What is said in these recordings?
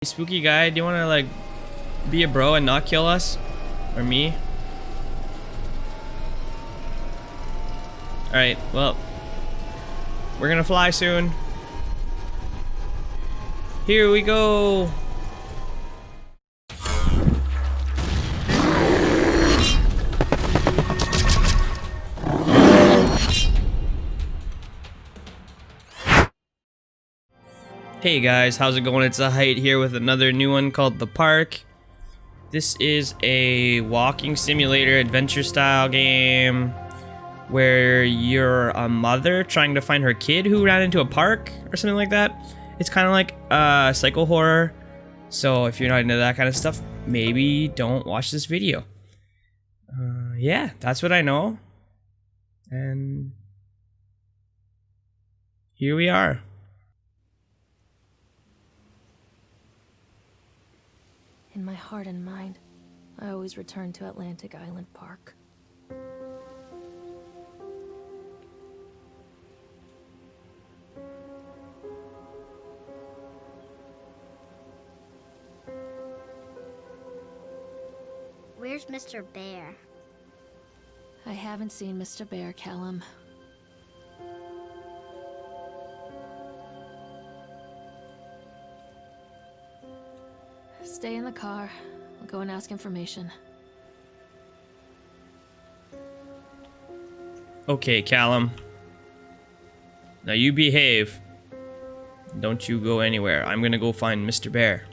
Spooky guy, do you want to like be a bro and not kill us? Or me? Alright, well, we're gonna fly soon. Here we go. Hey guys, how's it going? It's Zahait here with another new one called The Park. This is a walking simulator adventure style game where you're a mother trying to find her kid who ran into a park or something like that. It's kind of like psycho horror. So if you're not into that kind of stuff, maybe don't watch this video. Yeah, that's what I know. And here we are. In my heart and mind, I always return to Atlantic Island Park. Where's Mr. Bear? I haven't seen Mr. Bear, Callum. Stay in the car. I'll go and ask information. Okay, Callum. Now you behave. Don't you go anywhere. I'm gonna go find Mr. Bear.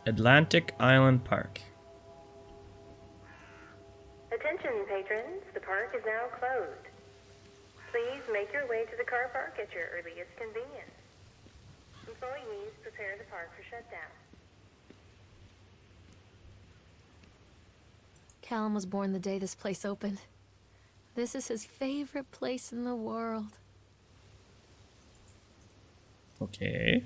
Atlantic Island Park. Attention, patrons. The park is now closed. Please make your way to the car park at your earliest convenience. Employees prepare the park for shutdown. Callum was born the day this place opened. This is his favorite place in the world. Okay.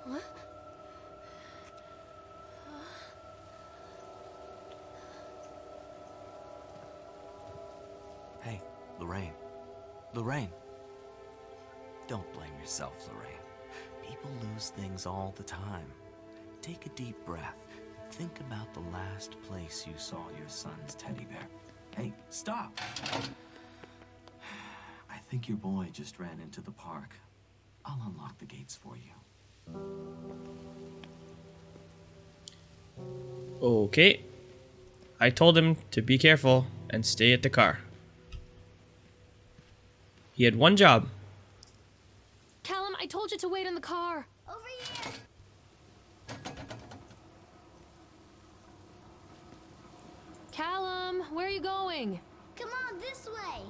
What? Hey, Lorraine. Lorraine. Don't blame yourself, Lorraine. People lose things all the time. Take a deep breath and think about the last place you saw your son's teddy bear. Hey, stop! I think your boy just ran into the park. I'll unlock the gates for you. Okay. I told him to be careful and stay at the car. He had one job. Callum, I told you to wait in the car. Over here! Callum, where are you going? Come on, this way!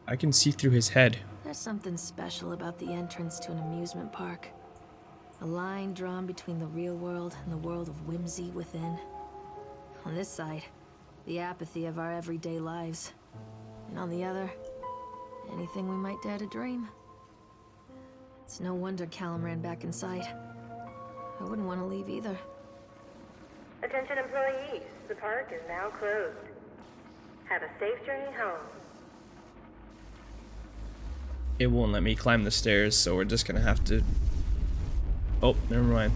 I can see through his head. There's something special about the entrance to an amusement park. A line drawn between the real world and the world of whimsy within. On this side, the apathy of our everyday lives. And on the other, anything we might dare to dream. It's no wonder Callum ran back inside. I wouldn't want to leave either. Attention, employees. The park is now closed. Have a safe journey home. It won't let me climb the stairs, so we're just gonna have to... Oh, never mind.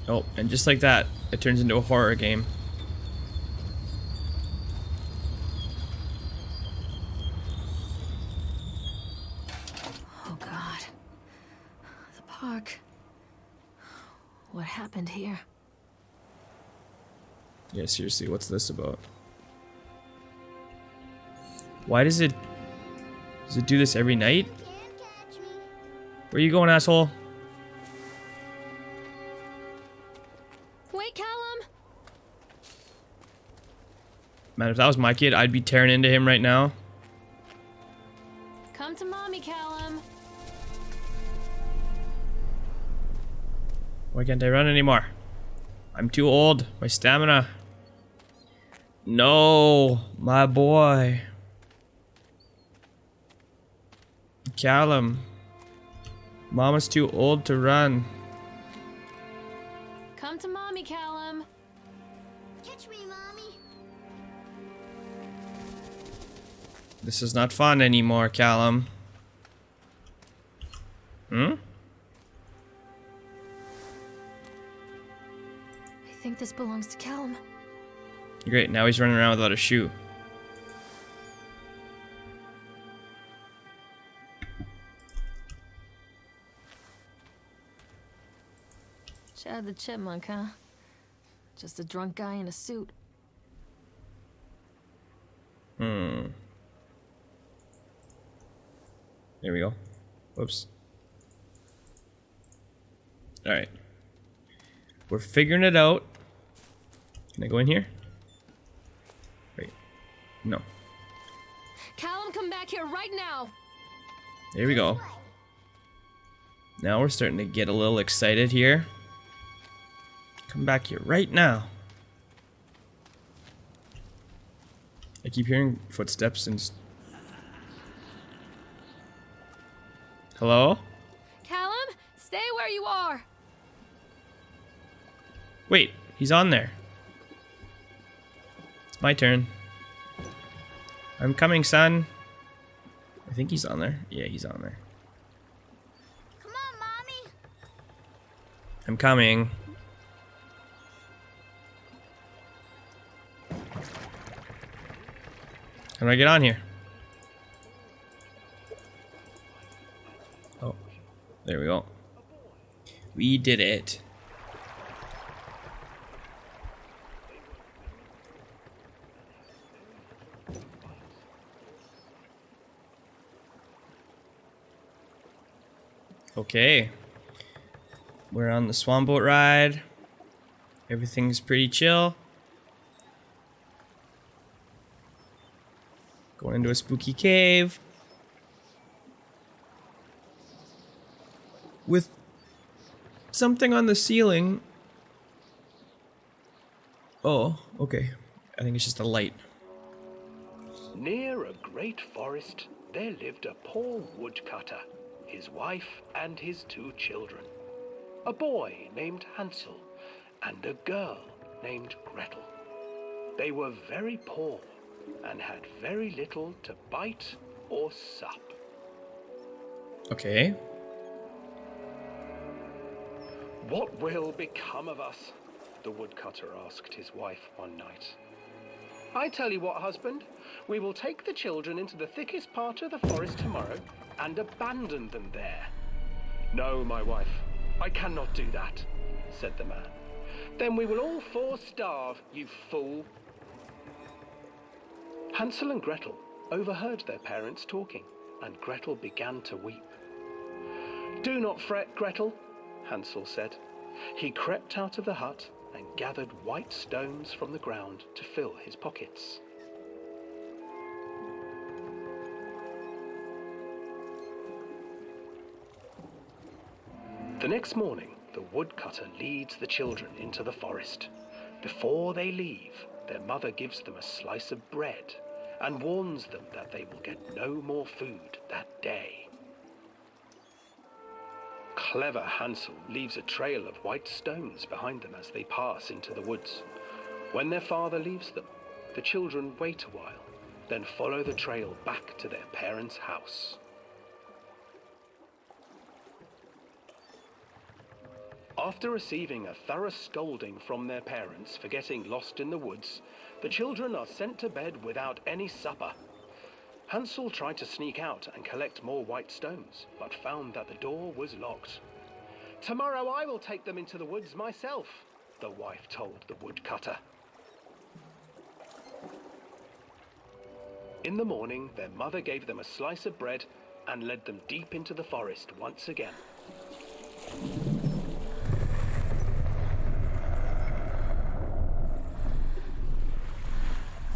Oh, and just like that, it turns into a horror game. Oh God. The park. What happened here? Yeah, seriously, what's this about? Why does it do this every night? Can't catch me. Where you going, asshole? Wait, Callum! Man, if that was my kid, I'd be tearing into him right now. Come to mommy, Callum. Why can't I run anymore? I'm too old. My stamina. No, my boy. Callum. Mama's too old to run. Come to mommy, Callum. Catch me, Mommy. This is not fun anymore, Callum. Hmm? I think this belongs to Callum. Great, now he's running around without a shoe. Chad the Chipmunk, huh? Just a drunk guy in a suit. Hmm. There we go. Whoops. Alright. We're figuring it out. Can I go in here? Wait. No. Callum, come back here right now! There we go. Now we're starting to get a little excited here. Come back here right now. I keep hearing footsteps and... Hello? Callum, stay where you are! Wait, he's on there. It's my turn. I'm coming, son. I think he's on there. Yeah, he's on there. Come on, Mommy. I'm coming. How do I get on here? Oh, there we go. We did it. Okay. We're on the swan boat ride. Everything's pretty chill. Going into a spooky cave. With something on the ceiling. Oh, okay. I think it's just a light. Near a great forest, there lived a poor woodcutter, his wife and his 2 children. A boy named Hansel and a girl named Gretel. They were very poor and had very little to bite or sup. Okay. What will become of us? The woodcutter asked his wife one night. I tell you what, husband, we will take the children into the thickest part of the forest tomorrow and abandon them there. No, my wife, I cannot do that, said the man. Then we will all 4 starve, you fool. Hansel and Gretel overheard their parents talking, and Gretel began to weep. Do not fret, Gretel, Hansel said. He crept out of the hut and gathered white stones from the ground to fill his pockets. The next morning, the woodcutter leads the children into the forest. Before they leave, their mother gives them a slice of bread and warns them that they will get no more food that day. Clever Hansel leaves a trail of white stones behind them as they pass into the woods. When their father leaves them, the children wait a while, then follow the trail back to their parents' house. After receiving a thorough scolding from their parents for getting lost in the woods, the children are sent to bed without any supper. Hansel tried to sneak out and collect more white stones, but found that the door was locked. Tomorrow I will take them into the woods myself, the wife told the woodcutter. In the morning, their mother gave them a slice of bread and led them deep into the forest once again.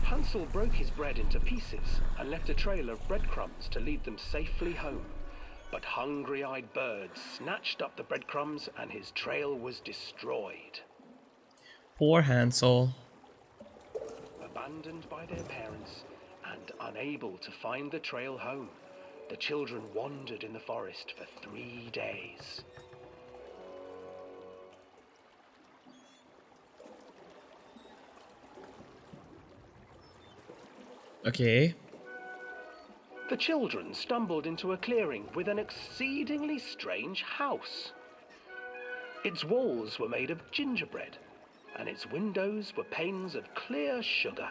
Hansel broke his bread into pieces and left a trail of breadcrumbs to lead them safely home. But hungry-eyed birds snatched up the breadcrumbs and his trail was destroyed. Poor Hansel. Abandoned by their parents and unable to find the trail home, the children wandered in the forest for 3 days. Okay. The children stumbled into a clearing with an exceedingly strange house. Its walls were made of gingerbread, and its windows were panes of clear sugar.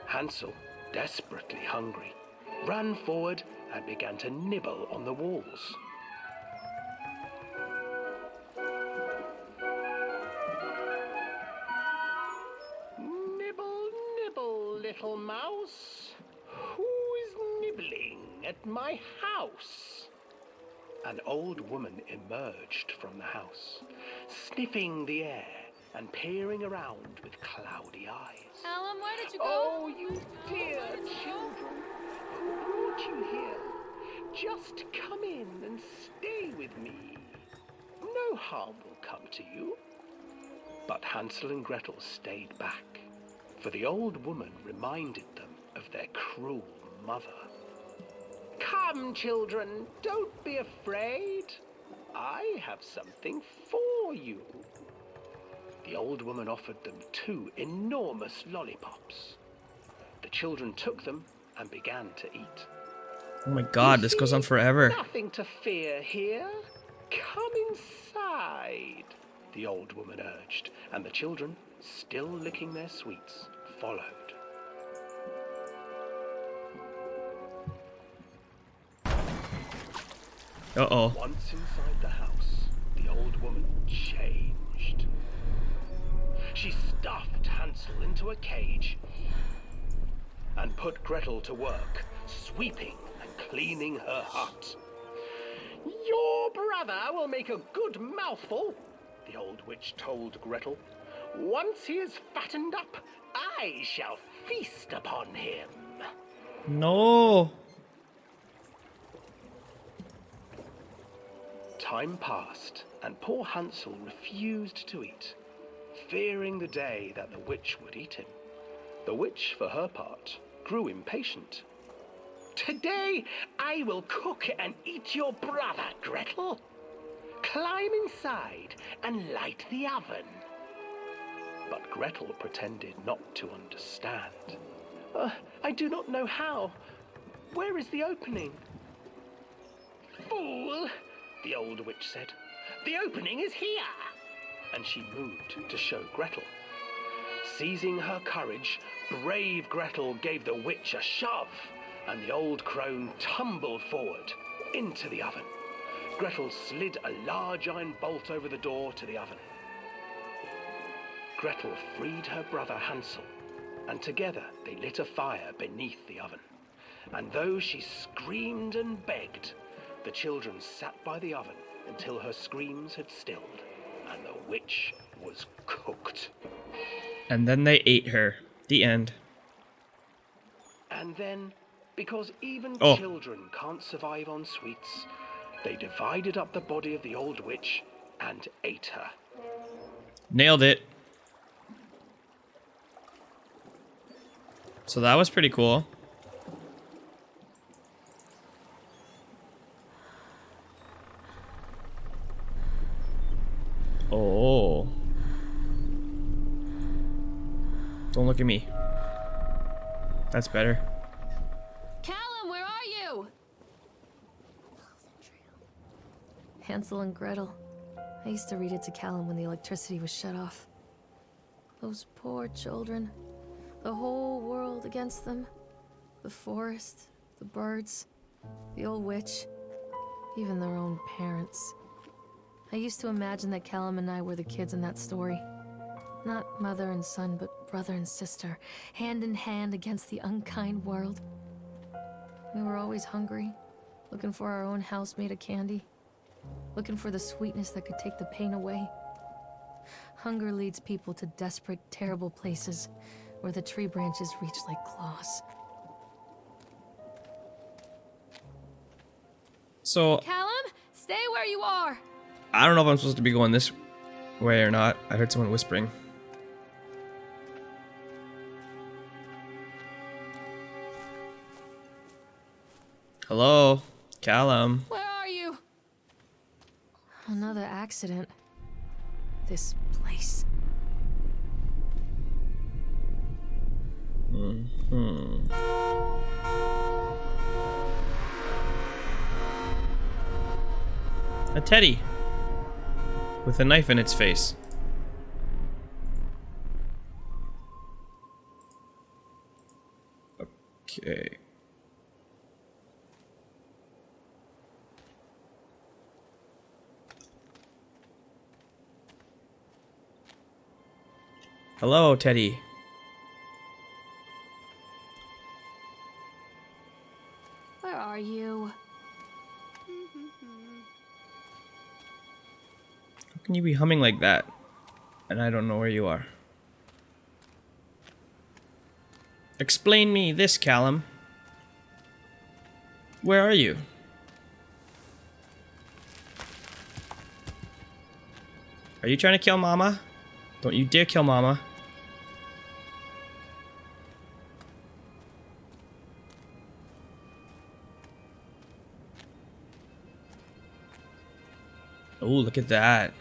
Hansel, desperately hungry, ran forward and began to nibble on the walls. Nibble, nibble, little mouse. Who is nibbling at my house? An old woman emerged from the house, sniffing the air and peering around with cloudy eyes. Callum, where did you go? Oh, you dear children, who brought you here? Just come in and stay with me. No harm will come to you. But Hansel and Gretel stayed back, for the old woman reminded them of their cruel mother. Come, children, don't be afraid. I have something for you. The old woman offered them 2 enormous lollipops. The children took them and began to eat. Oh my god, this goes on forever. Nothing to fear here. Come inside, the old woman urged, and the children, still licking their sweets, followed. Uh-oh. Once inside the house, the old woman changed. She stuffed Hansel into a cage and put Gretel to work, sweeping and cleaning her hut. Your brother will make a good mouthful, the old witch told Gretel. Once he is fattened up, I shall feast upon him. No. Time passed, and poor Hansel refused to eat, fearing the day that the witch would eat him. The witch, for her part, grew impatient. Today I will cook and eat your brother, Gretel. Climb inside and light the oven. But Gretel pretended not to understand. I do not know how. Where is the opening? Fool, the old witch said. The opening is here. And she moved to show Gretel. Seizing her courage, brave Gretel gave the witch a shove, and the old crone tumbled forward into the oven. Gretel slid a large iron bolt over the door to the oven. Gretel freed her brother Hansel, and together they lit a fire beneath the oven. And though she screamed and begged, the children sat by the oven until her screams had stilled, and the witch was cooked. And then they ate her. The end. And then, because even Oh. children can't survive on sweets, they divided up the body of the old witch and ate her. Nailed it. So that was pretty cool. Oh. Don't look at me. That's better. Callum, where are you? Hansel and Gretel. I used to read it to Callum when the electricity was shut off. Those poor children. The whole world against them. The forest, the birds, the old witch, even their own parents. I used to imagine that Callum and I were the kids in that story. Not mother and son, but brother and sister, hand in hand against the unkind world. We were always hungry, looking for our own house made of candy, looking for the sweetness that could take the pain away. Hunger leads people to desperate, terrible places where the tree branches reach like claws. So, Callum, stay where you are! I don't know if I'm supposed to be going this way or not. I heard someone whispering. Hello, Callum. Where are you? Another accident. This place. A teddy with a knife in its face. Okay. Hello, Teddy. Where are you? How can you be humming like that? And I don't know where you are. Explain me this, Callum. Where are you? Are you trying to kill Mama? Don't you dare kill Mama. Oh, look at that.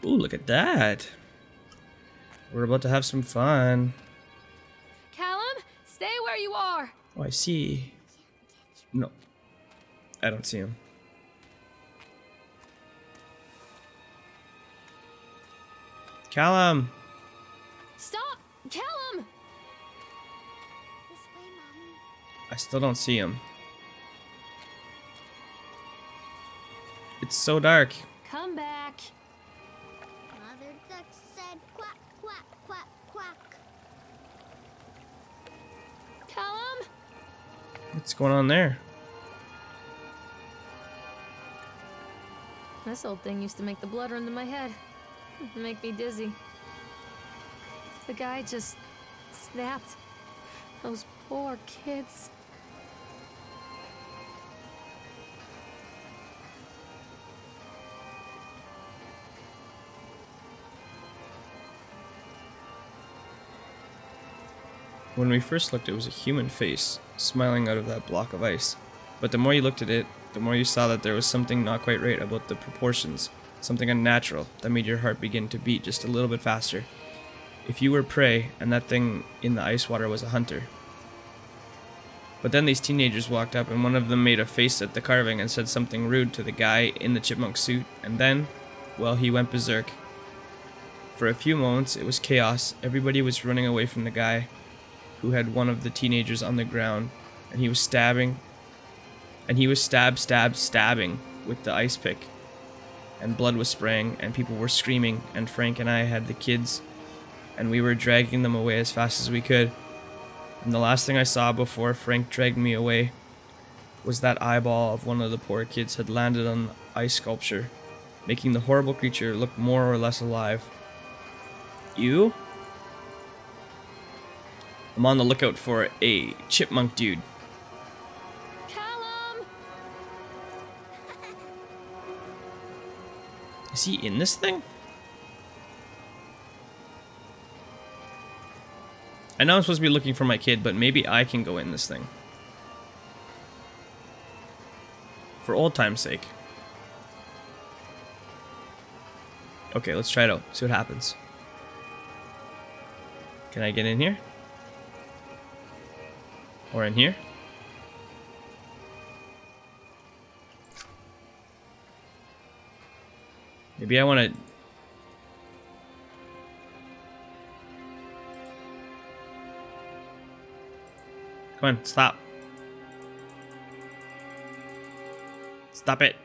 Oh, look at that. We're about to have some fun. Callum, stay where you are. Oh, I see. No. I don't see him. Callum! Stop! Callum! This way, Mommy. I still don't see him. It's so dark. Come back. Mother duck said quack, quack, quack, quack. Callum? What's going on there? This old thing used to make the blood run to my head. Make me dizzy. The guy just snapped. Those poor kids. When we first looked, it was a human face, smiling out of that block of ice. But the more you looked at it, the more you saw that there was something not quite right about the proportions. Something unnatural that made your heart begin to beat just a little bit faster. If you were prey, and that thing in the ice water was a hunter. But then these teenagers walked up, and one of them made a face at the carving and said something rude to the guy in the chipmunk suit, and then, well, he went berserk. For a few moments, it was chaos. Everybody was running away from the guy who had one of the teenagers on the ground, and he was stabbing, and he was stabbing with the ice pick, and blood was spraying, and people were screaming, and Frank and I had the kids, and we were dragging them away as fast as we could. And the last thing I saw before Frank dragged me away was that eyeball of one of the poor kids had landed on the ice sculpture, making the horrible creature look more or less alive. You? I'm on the lookout for a chipmunk dude. Callum! Is he in this thing? I know I'm supposed to be looking for my kid, but maybe I can go in this thing. For old time's sake. Okay, let's try it out. See what happens. Can I get in here? Or in here? Maybe I want to... Come on, stop. Stop it.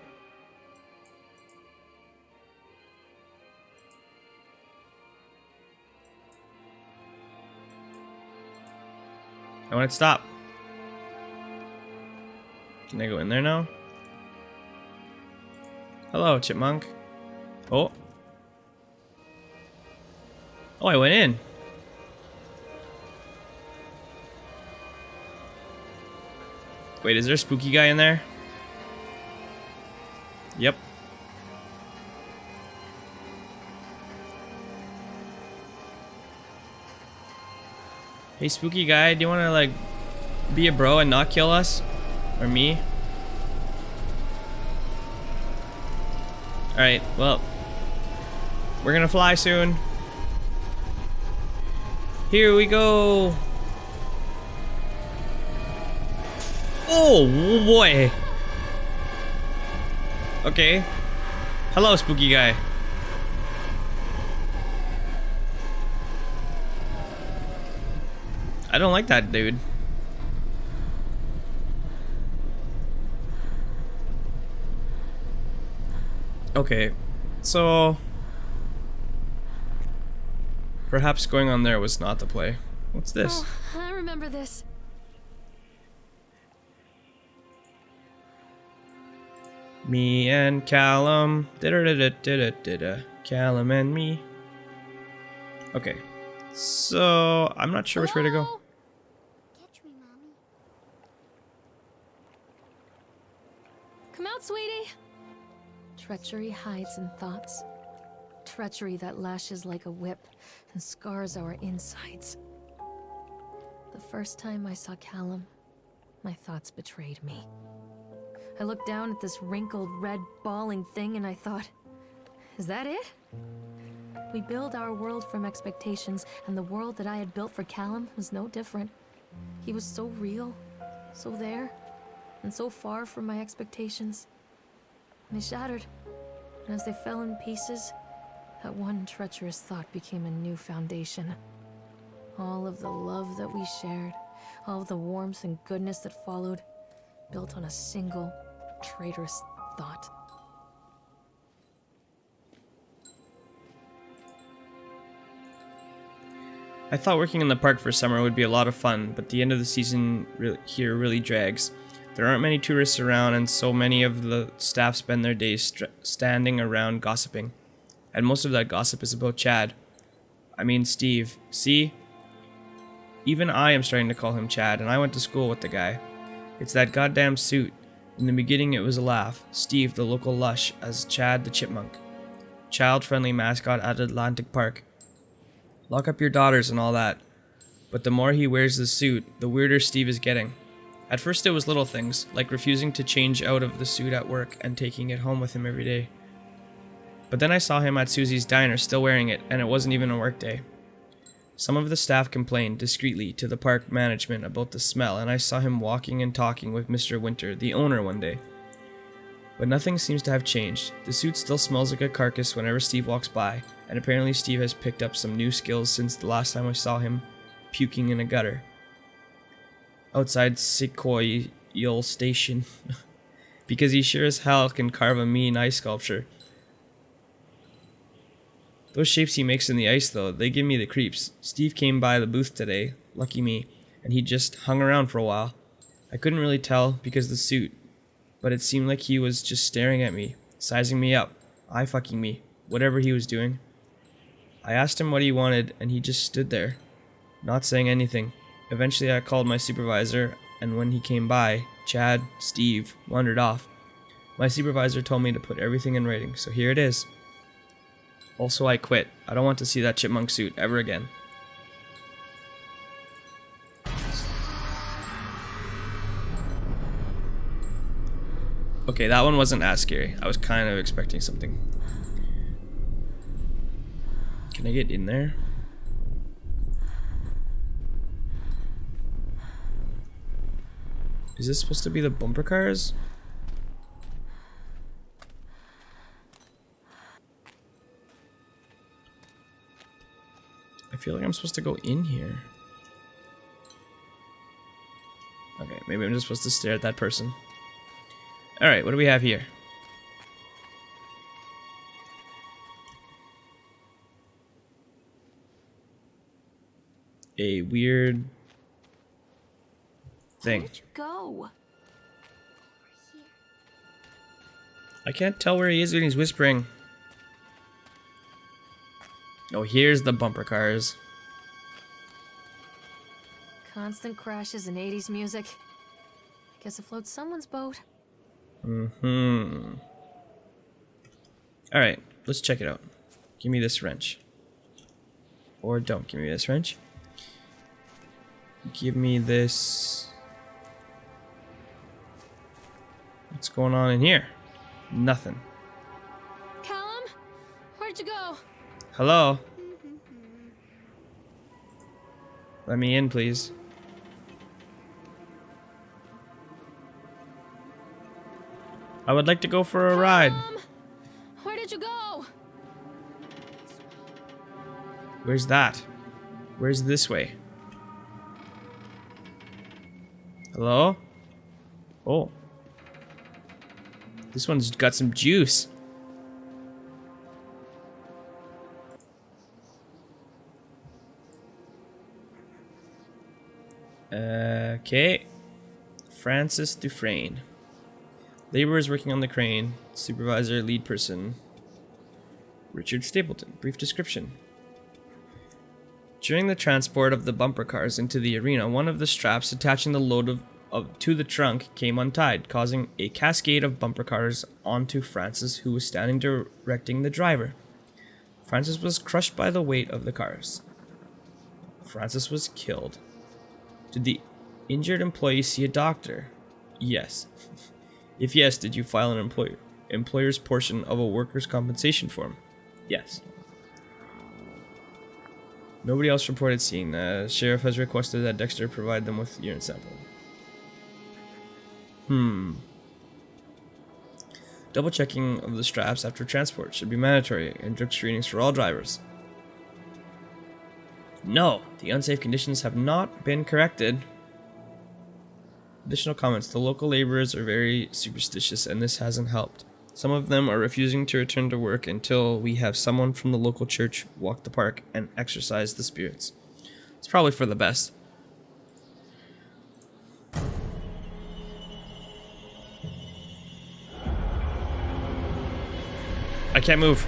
I want it to stop. Can I go in there now? Hello, chipmunk. Oh. Oh, I went in. Wait, is there a spooky guy in there? Yep. Hey, spooky guy, do you want to, like, be a bro and not kill us? Or me? Alright, well. We're gonna fly soon. Here we go. Oh boy. Okay. Hello, spooky guy. I don't like that dude. Okay, so perhaps going on there was not the play. What's this? Oh, I remember this. Me and Callum. Callum and me. Okay, so I'm not sure which way to go. Catch me, Mommy. Come out, sweetie. Treachery hides in thoughts. Treachery that lashes like a whip and scars our insides. The first time I saw Callum, my thoughts betrayed me. I looked down at this wrinkled, red, bawling thing and I thought, is that it? We build our world from expectations, and the world that I had built for Callum was no different. He was so real, so there, and so far from my expectations. They shattered, and as they fell in pieces, that one treacherous thought became a new foundation. All of the love that we shared, all of the warmth and goodness that followed, built on a single, traitorous thought. I thought working in the park for summer would be a lot of fun, but the end of the season here really drags. There aren't many tourists around, and so many of the staff spend their days standing around gossiping. And most of that gossip is about Chad. I mean Steve. See? Even I am starting to call him Chad, and I went to school with the guy. It's that goddamn suit. In the beginning it was a laugh. Steve, the local lush, as Chad the chipmunk. Child-friendly mascot at Atlantic Park. Lock up your daughters and all that. But the more he wears the suit, the weirder Steve is getting. At first it was little things, like refusing to change out of the suit at work and taking it home with him every day. But then I saw him at Susie's diner still wearing it, and it wasn't even a work day. Some of the staff complained discreetly to the park management about the smell, and I saw him walking and talking with Mr. Winter, the owner, one day. But nothing seems to have changed. The suit still smells like a carcass whenever Steve walks by, and apparently Steve has picked up some new skills since the last time I saw him puking in a gutter. Outside Sequoial Station. Because he sure as hell can carve a mean ice sculpture. Those shapes he makes in the ice though, they give me the creeps. Steve came by the booth today, lucky me, and he just hung around for a while. I couldn't really tell because of the suit, but it seemed like he was just staring at me, sizing me up, eye-fucking me, whatever he was doing. I asked him what he wanted, and he just stood there, not saying anything. Eventually I called my supervisor, and when he came by, Chad, Steve, wandered off. My supervisor told me to put everything in writing, so here it is. Also, I quit. I don't want to see that chipmunk suit ever again. Okay, that one wasn't as scary. I was kind of expecting something. Can I get in there? Is this supposed to be the bumper cars? I feel like I'm supposed to go in here. Okay, maybe I'm just supposed to stare at that person. Alright, what do we have here? A weird thing. Where'd you go? I can't tell where he is when he's whispering. Oh, here's the bumper cars. Constant crashes and 80s music. I guess it floats someone's boat. Mm-hmm. Alright, let's check it out. Give me this wrench. Or don't give me this wrench. Give me this What's going on in here? Nothing. Callum? Where'd you go? Hello? Let me in, please. I would like to go for a ride. Callum? Where did you go? Where's that? Where's this way? Hello? Oh. This one's got some juice. Okay. Francis Dufresne. Laborers working on the crane. Supervisor, lead person. Richard Stapleton. Brief description. During the transport of the bumper cars into the arena, one of the straps attaching the load to the trunk came untied, causing a cascade of bumper cars onto Francis, who was standing directing the driver. Francis was crushed by the weight of the cars. Francis was killed. Did the injured employee see a doctor? Yes. If yes, did you file an employer's portion of a workers' compensation form? Yes. Nobody else reported seeing that. Sheriff has requested that Dexter provide them with urine sample. Double checking of the straps after transport should be mandatory, and drug screenings for all drivers. No, the unsafe conditions have not been corrected. Additional comments. The local laborers are very superstitious, and this hasn't helped. Some of them are refusing to return to work until we have someone from the local church walk the park and exorcise the spirits. It's probably for the best. I can't move.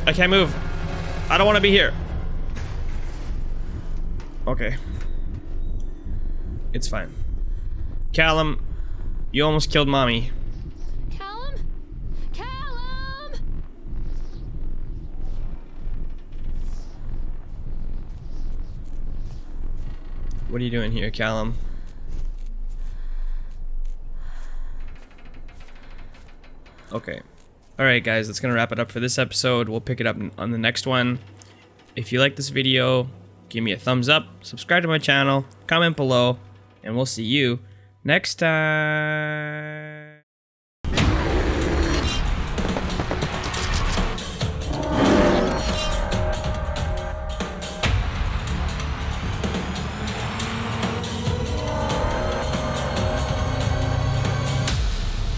I can't move. I don't want to be here. Okay. It's fine. Callum, you almost killed Mommy. Callum? Callum! What are you doing here, Callum? Okay. Alright guys, that's gonna wrap it up for this episode. We'll pick it up on the next one. If you like this video, give me a thumbs up, subscribe to my channel, comment below, and we'll see you next time.